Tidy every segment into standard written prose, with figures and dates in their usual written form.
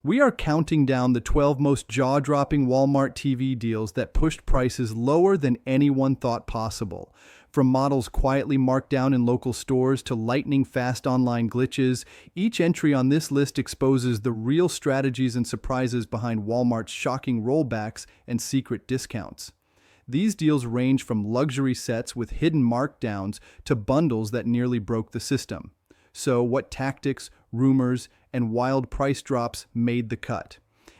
We are counting down the 12 most jaw-dropping Walmart TV deals that pushed prices lower than anyone thought possible. From models quietly marked down in local stores to lightning-fast online glitches, each entry on this list exposes the real strategies and surprises behind Walmart's shocking rollbacks and secret discounts. These deals range from luxury sets with hidden markdowns to bundles that nearly broke the system. So, what tactics, rumors, and wild price drops made the cut?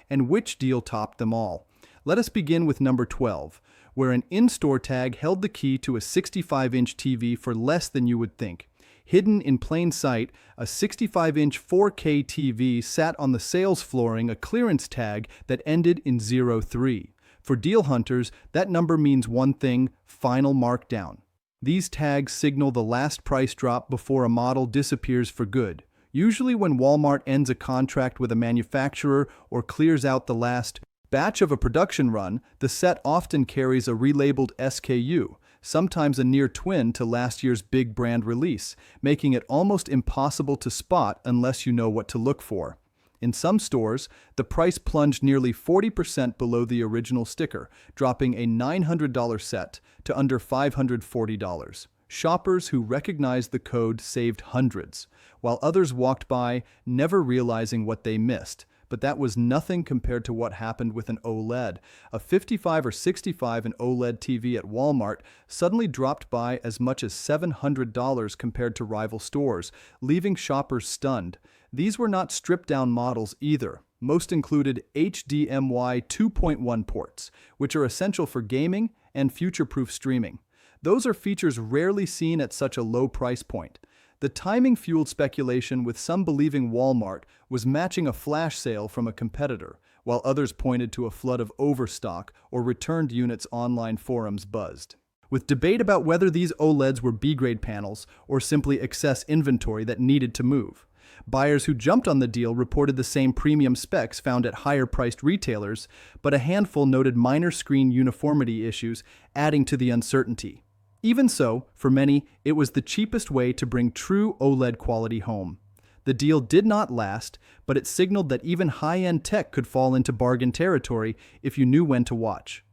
And which deal topped them all? Let us begin with number 12, where an in-store tag held the key to a 65-inch TV for less than you would think. Hidden in plain sight, a 65-inch 4K TV sat on the sales flooring, a clearance tag that ended in 03. For deal hunters, that number means one thing: final markdown. These tags signal the last price drop before a model disappears for good. Usually when Walmart ends a contract with a manufacturer or clears out the last batch of a production run, the set often carries a relabeled SKU, sometimes a near twin to last year's big brand release, making it almost impossible to spot unless you know what to look for. In some stores, the price plunged nearly 40% below the original sticker, dropping a $900 set to under $540. Shoppers who recognized the code saved hundreds, while others walked by, never realizing what they missed. But that was nothing compared to what happened with an OLED. A 55 or 65 inch OLED TV at Walmart suddenly dropped by as much as $700 compared to rival stores, leaving shoppers stunned. These were not stripped-down models either. Most included HDMI 2.1 ports, which are essential for gaming and future-proof streaming. Those are features rarely seen at such a low price point. The timing fueled speculation, with some believing Walmart was matching a flash sale from a competitor, while others pointed to a flood of overstock or returned units. Online forums buzzed with debate about whether these OLEDs were B-grade panels or simply excess inventory that needed to move. Buyers who jumped on the deal reported the same premium specs found at higher-priced retailers, but a handful noted minor screen uniformity issues, adding to the uncertainty. Even so, for many, it was the cheapest way to bring true OLED quality home. The deal did not last, but it signaled that even high-end tech could fall into bargain territory if you knew when to watch.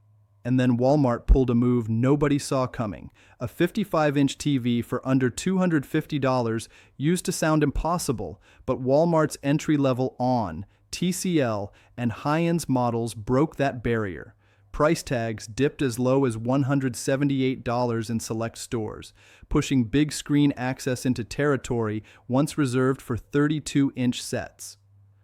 And then Walmart pulled a move nobody saw coming. A 55-inch TV for under $250 used to sound impossible, but Walmart's entry-level ON, TCL, and high-end models broke that barrier. Price tags dipped as low as $178 in select stores, pushing big screen access into territory once reserved for 32-inch sets.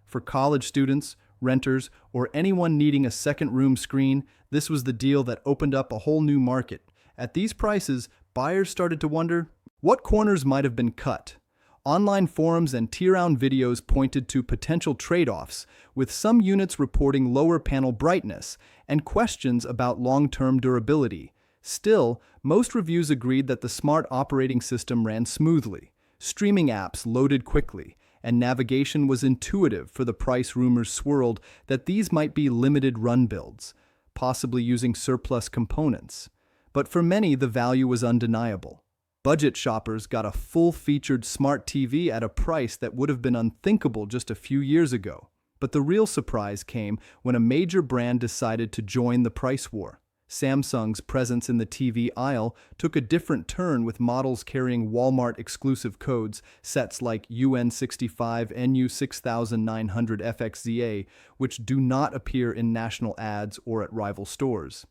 For college students, renters, or anyone needing a second-room screen, this was the deal that opened up a whole new market. At these prices, buyers started to wonder what corners might have been cut. Online forums and tear-down videos pointed to potential trade-offs, with some units reporting lower panel brightness and questions about long-term durability. Still, most reviews agreed that the smart operating system ran smoothly, streaming apps loaded quickly, and navigation was intuitive. For the price, rumors swirled that these might be limited-run builds, possibly using surplus components. But for many, the value was undeniable. Budget shoppers got a full-featured smart TV at a price that would have been unthinkable just a few years ago. But the real surprise came when a major brand decided to join the price war. Samsung's presence in the TV aisle took a different turn, with models carrying Walmart-exclusive codes, sets like UN65 NU6900 FXZA, which do not appear in national ads or at rival stores.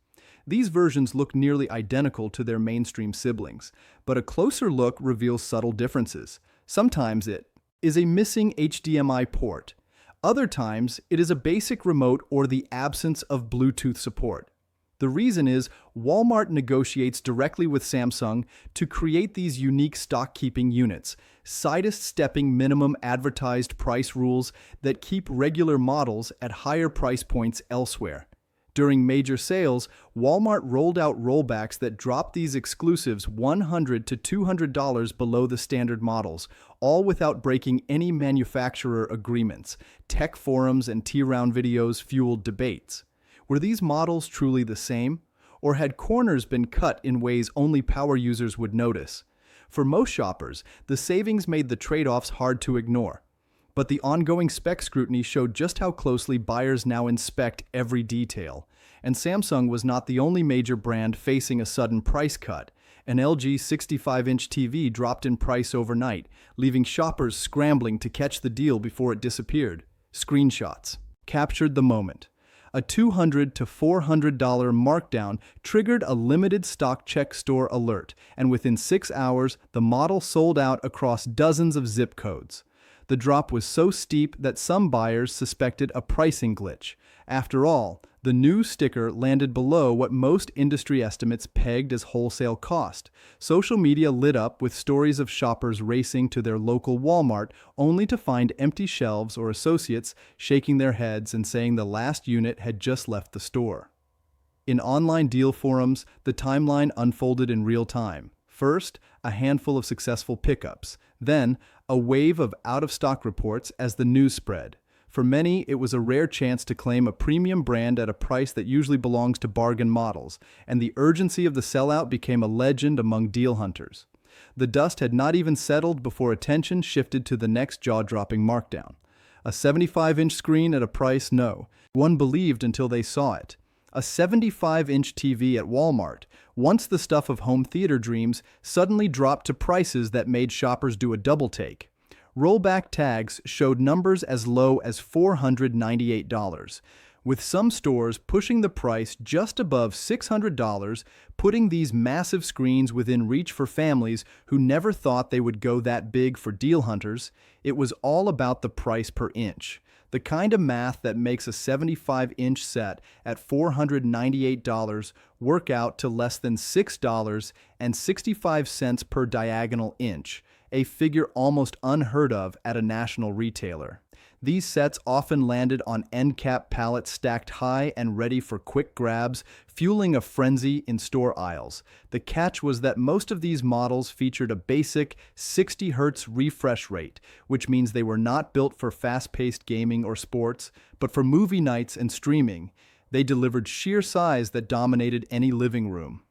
These versions look nearly identical to their mainstream siblings, but a closer look reveals subtle differences. Sometimes it is a missing HDMI port. Other times, it is a basic remote or the absence of Bluetooth support. The reason is Walmart negotiates directly with Samsung to create these unique stock-keeping units, sidestepping minimum advertised price rules that keep regular models at higher price points elsewhere. During major sales, Walmart rolled out rollbacks that dropped these exclusives $100 to $200 below the standard models, all without breaking any manufacturer agreements. Tech forums and tear-down videos fueled debates. Were these models truly the same? Or had corners been cut in ways only power users would notice? For most shoppers, the savings made the trade-offs hard to ignore. But the ongoing spec scrutiny showed just how closely buyers now inspect every detail. And Samsung was not the only major brand facing a sudden price cut. An LG 65-inch TV dropped in price overnight, leaving shoppers scrambling to catch the deal before it disappeared. Screenshots captured the moment. A $200 to $400 markdown triggered a limited stock check store alert, and within 6 hours, the model sold out across dozens of zip codes. The drop was so steep that some buyers suspected a pricing glitch. After all, the new sticker landed below what most industry estimates pegged as wholesale cost. Social media lit up with stories of shoppers racing to their local Walmart only to find empty shelves or associates shaking their heads and saying the last unit had just left the store. In online deal forums, the timeline unfolded in real time. First, a handful of successful pickups, then a wave of out-of-stock reports as the news spread. For many, it was a rare chance to claim a premium brand at a price that usually belongs to bargain models, and the urgency of the sellout became a legend among deal hunters. The dust had not even settled before attention shifted to the next jaw-dropping markdown. A 75-inch screen at a price no one believed until they saw it. A 75-inch TV at Walmart, once the stuff of home theater dreams, suddenly dropped to prices that made shoppers do a double-take. Rollback tags showed numbers as low as $498, with some stores pushing the price just above $600, putting these massive screens within reach for families who never thought they would go that big for deal hunters. It was all about the price per inch. The kind of math that makes a 75-inch set at $498 work out to less than $6.65 per diagonal inch, a figure almost unheard of at a national retailer. These sets often landed on end-cap pallets stacked high and ready for quick grabs, fueling a frenzy in store aisles. The catch was that most of these models featured a basic 60 Hz refresh rate, which means they were not built for fast-paced gaming or sports, but for movie nights and streaming. They delivered sheer size that dominated any living room.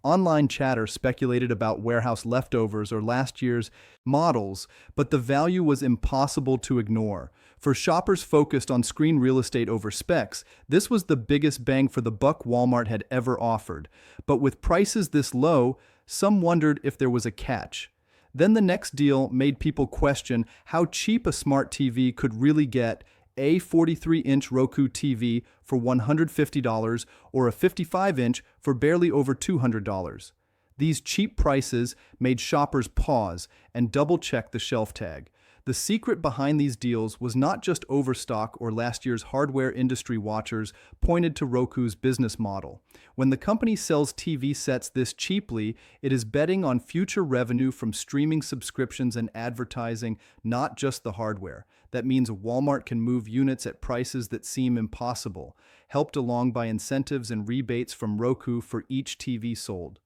Online chatter speculated about warehouse leftovers or last year's models, but the value was impossible to ignore. For shoppers focused on screen real estate over specs, this was the biggest bang for the buck Walmart had ever offered. But with prices this low, some wondered if there was a catch. Then the next deal made people question how cheap a smart TV could really get: a 43-inch Roku TV for $150 or a 55-inch for barely over $200. These cheap prices made shoppers pause and double-check the shelf tag. The secret behind these deals was not just overstock or last year's hardware industry watchers pointed to Roku's business model. When the company sells TV sets this cheaply, it is betting on future revenue from streaming subscriptions and advertising, not just the hardware. That means Walmart can move units at prices that seem impossible, helped along by incentives and rebates from Roku for each TV sold.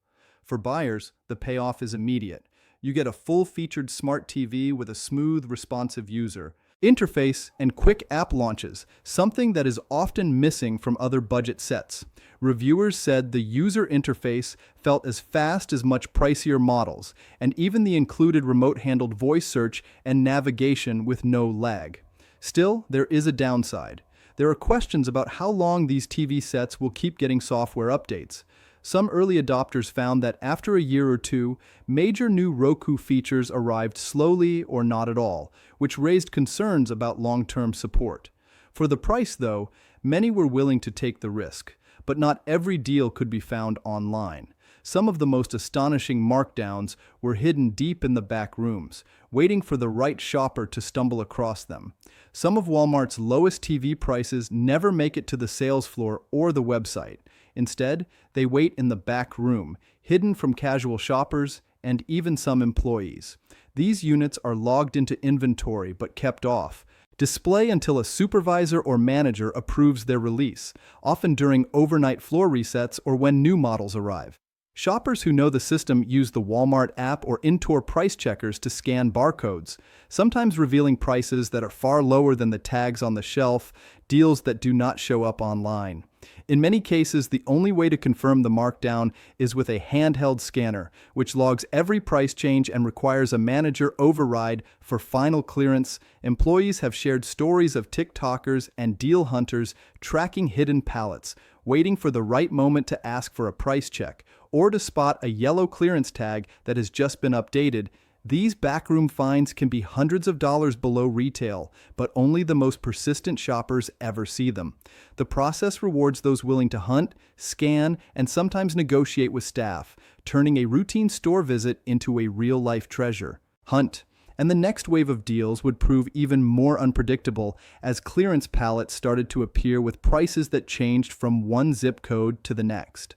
For buyers, the payoff is immediate. You get a full-featured smart TV with a smooth, responsive user interface and quick app launches, something that is often missing from other budget sets. Reviewers said the user interface felt as fast as much pricier models, and even the included remote-handled voice search and navigation with no lag. Still, there is a downside. There are questions about how long these TV sets will keep getting software updates. Some early adopters found that after a year or two, major new Roku features arrived slowly or not at all, which raised concerns about long-term support. For the price, though, many were willing to take the risk, but not every deal could be found online. Some of the most astonishing markdowns were hidden deep in the back rooms, waiting for the right shopper to stumble across them. Some of Walmart's lowest TV prices never make it to the sales floor or the website. Instead, they wait in the back room, hidden from casual shoppers and even some employees. These units are logged into inventory but kept off. Display until a supervisor or manager approves their release, often during overnight floor resets or when new models arrive. Shoppers who know the system use the Walmart app or in-store price checkers to scan barcodes, sometimes revealing prices that are far lower than the tags on the shelf, deals that do not show up online. In many cases, the only way to confirm the markdown is with a handheld scanner, which logs every price change and requires a manager override for final clearance. Employees have shared stories of TikTokers and deal hunters tracking hidden pallets, waiting for the right moment to ask for a price check, or to spot a yellow clearance tag that has just been updated. These backroom finds can be hundreds of dollars below retail, but only the most persistent shoppers ever see them. The process rewards those willing to hunt, scan, and sometimes negotiate with staff, turning a routine store visit into a real-life treasure. Hunt. And the next wave of deals would prove even more unpredictable as clearance pallets started to appear with prices that changed from one zip code to the next.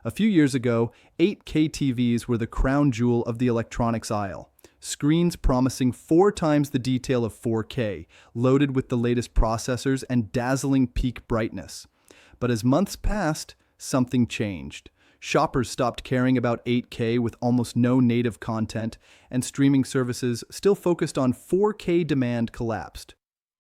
A few years ago, 8K TVs were the crown jewel of the electronics aisle. Screens promising 4 times the detail of 4K, loaded with the latest processors and dazzling peak brightness. But as months passed, something changed. Shoppers stopped caring about 8K with almost no native content, and streaming services still focused on 4K demand collapsed.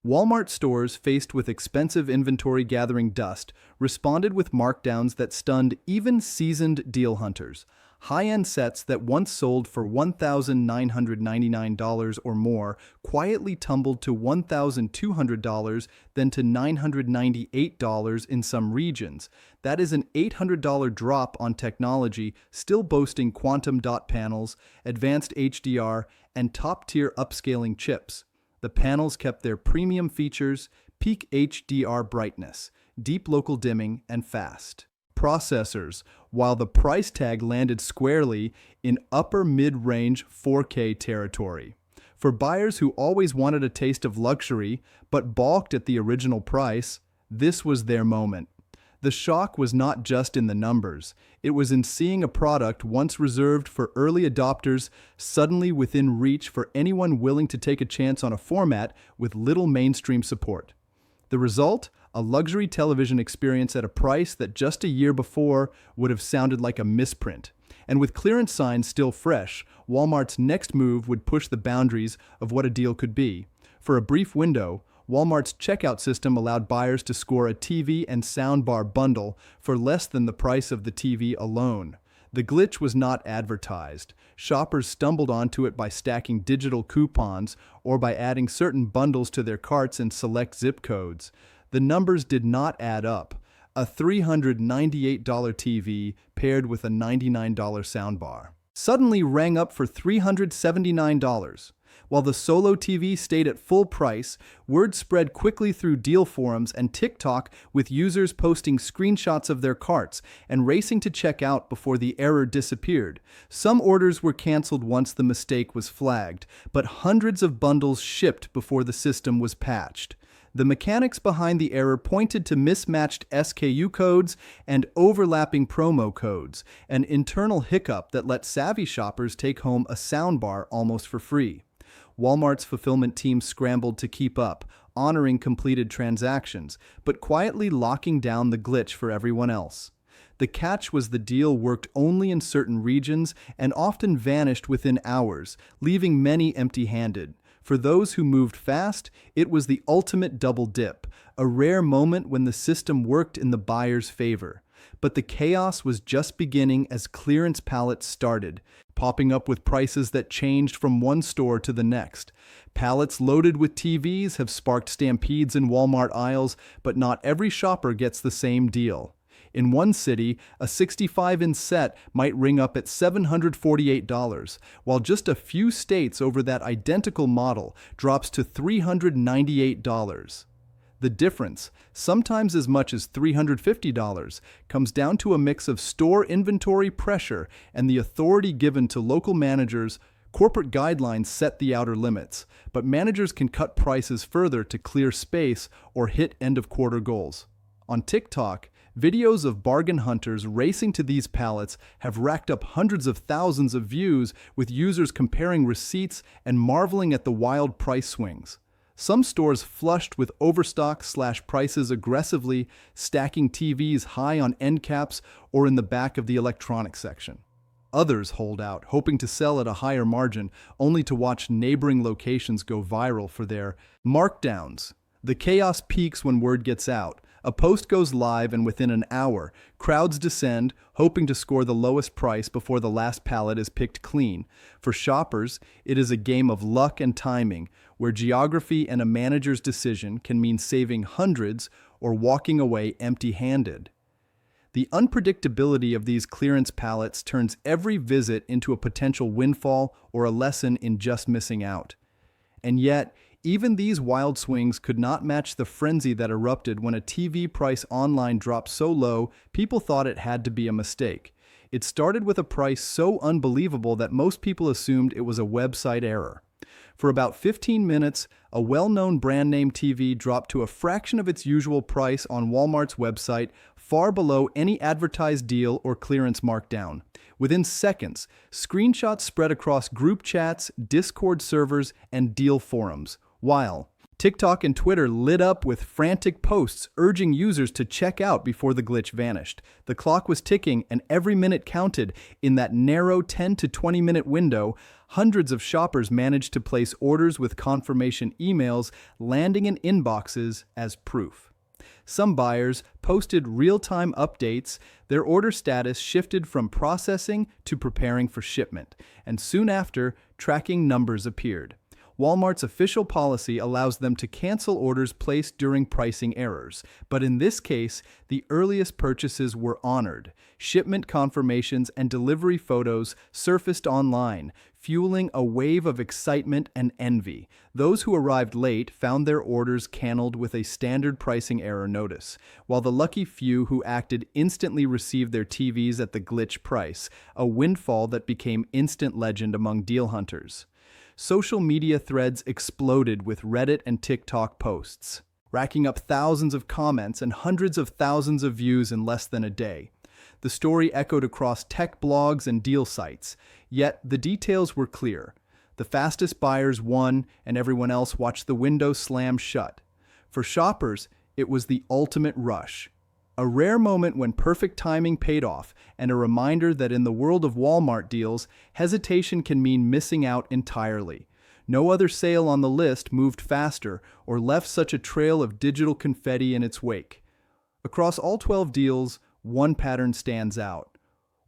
Walmart stores, faced with expensive inventory gathering dust, responded with markdowns that stunned even seasoned deal hunters. High-end sets that once sold for $1,999 or more quietly tumbled to $1,200, then to $998 in some regions. That is an $800 drop on technology, still boasting quantum dot panels, advanced HDR, and top-tier upscaling chips. The panels kept their premium features, peak HDR brightness, deep local dimming, and fast processors, while the price tag landed squarely in upper mid-range 4K territory. For buyers who always wanted a taste of luxury but balked at the original price, this was their moment. The shock was not just in the numbers, it was in seeing a product once reserved for early adopters suddenly within reach for anyone willing to take a chance on a format with little mainstream support. The result? A luxury television experience at a price that just a year before would have sounded like a misprint. And with clearance signs still fresh, Walmart's next move would push the boundaries of what a deal could be. For a brief window, Walmart's checkout system allowed buyers to score a TV and soundbar bundle for less than the price of the TV alone. The glitch was not advertised. Shoppers stumbled onto it by stacking digital coupons or by adding certain bundles to their carts in select zip codes. The numbers did not add up. A $398 TV paired with a $99 soundbar suddenly rang up for $379. While the Solo TV stayed at full price, word spread quickly through deal forums and TikTok, with users posting screenshots of their carts and racing to check out before the error disappeared. Some orders were canceled once the mistake was flagged, but hundreds of bundles shipped before the system was patched. The mechanics behind the error pointed to mismatched SKU codes and overlapping promo codes, an internal hiccup that let savvy shoppers take home a soundbar almost for free. Walmart's fulfillment team scrambled to keep up, honoring completed transactions, but quietly locking down the glitch for everyone else. The catch was the deal worked only in certain regions and often vanished within hours, leaving many empty-handed. For those who moved fast, it was the ultimate double dip, a rare moment when the system worked in the buyer's favor. But the chaos was just beginning as clearance pallets started, popping up with prices that changed from one store to the next. Pallets loaded with TVs have sparked stampedes in Walmart aisles, but not every shopper gets the same deal. In one city, a 65-inch set might ring up at $748, while just a few states over that identical model drops to $398. The difference, sometimes as much as $350, comes down to a mix of store inventory pressure and the authority given to local managers. Corporate guidelines set the outer limits, but managers can cut prices further to clear space or hit end-of-quarter goals. On TikTok, videos of bargain hunters racing to these pallets have racked up hundreds of thousands of views, with users comparing receipts and marveling at the wild price swings. Some stores flushed with overstock/prices aggressively, stacking TVs high on end caps or in the back of the electronics section. Others hold out, hoping to sell at a higher margin, only to watch neighboring locations go viral for their markdowns. The chaos peaks when word gets out. A post goes live and within an hour, crowds descend, hoping to score the lowest price before the last pallet is picked clean. For shoppers, it is a game of luck and timing, where geography and a manager's decision can mean saving hundreds or walking away empty-handed. The unpredictability of these clearance pallets turns every visit into a potential windfall or a lesson in just missing out. And yet, even these wild swings could not match the frenzy that erupted when a TV price online dropped so low people thought it had to be a mistake. It started with a price so unbelievable that most people assumed it was a website error. For about 15 minutes, a well-known brand-name TV dropped to a fraction of its usual price on Walmart's website, far below any advertised deal or clearance markdown. Within seconds, screenshots spread across group chats, Discord servers, and deal forums, while TikTok and Twitter lit up with frantic posts urging users to check out before the glitch vanished. The clock was ticking and every minute counted. In that narrow 10 to 20 minute window, hundreds of shoppers managed to place orders with confirmation emails landing in inboxes as proof. Some buyers posted real-time updates. Their order status shifted from processing to preparing for shipment, and soon after, tracking numbers appeared. Walmart's official policy allows them to cancel orders placed during pricing errors, but in this case, the earliest purchases were honored. Shipment confirmations and delivery photos surfaced online, fueling a wave of excitement and envy. Those who arrived late found their orders canceled with a standard pricing error notice, while the lucky few who acted instantly received their TVs at the glitch price, a windfall that became instant legend among deal hunters. Social media threads exploded with Reddit and TikTok posts, racking up thousands of comments and hundreds of thousands of views in less than a day. The story echoed across tech blogs and deal sites, yet the details were clear. The fastest buyers won, and everyone else watched the window slam shut. For shoppers, it was the ultimate rush. A rare moment when perfect timing paid off, and a reminder that in the world of Walmart deals, hesitation can mean missing out entirely. No other sale on the list moved faster or left such a trail of digital confetti in its wake. Across all 12 deals, one pattern stands out.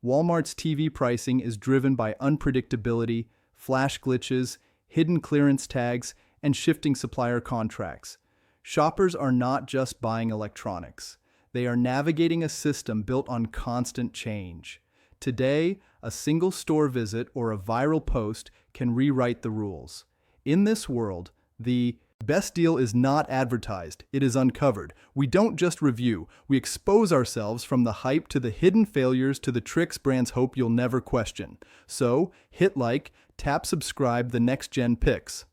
Walmart's TV pricing is driven by unpredictability, flash glitches, hidden clearance tags, and shifting supplier contracts. Shoppers are not just buying electronics. They are navigating a system built on constant change. Today, a single store visit or a viral post can rewrite the rules. In this world, the best deal is not advertised, it is uncovered. We don't just review, we expose ourselves from the hype to the hidden failures to the tricks brands hope you'll never question. So, hit like, tap subscribe, the NextGen picks.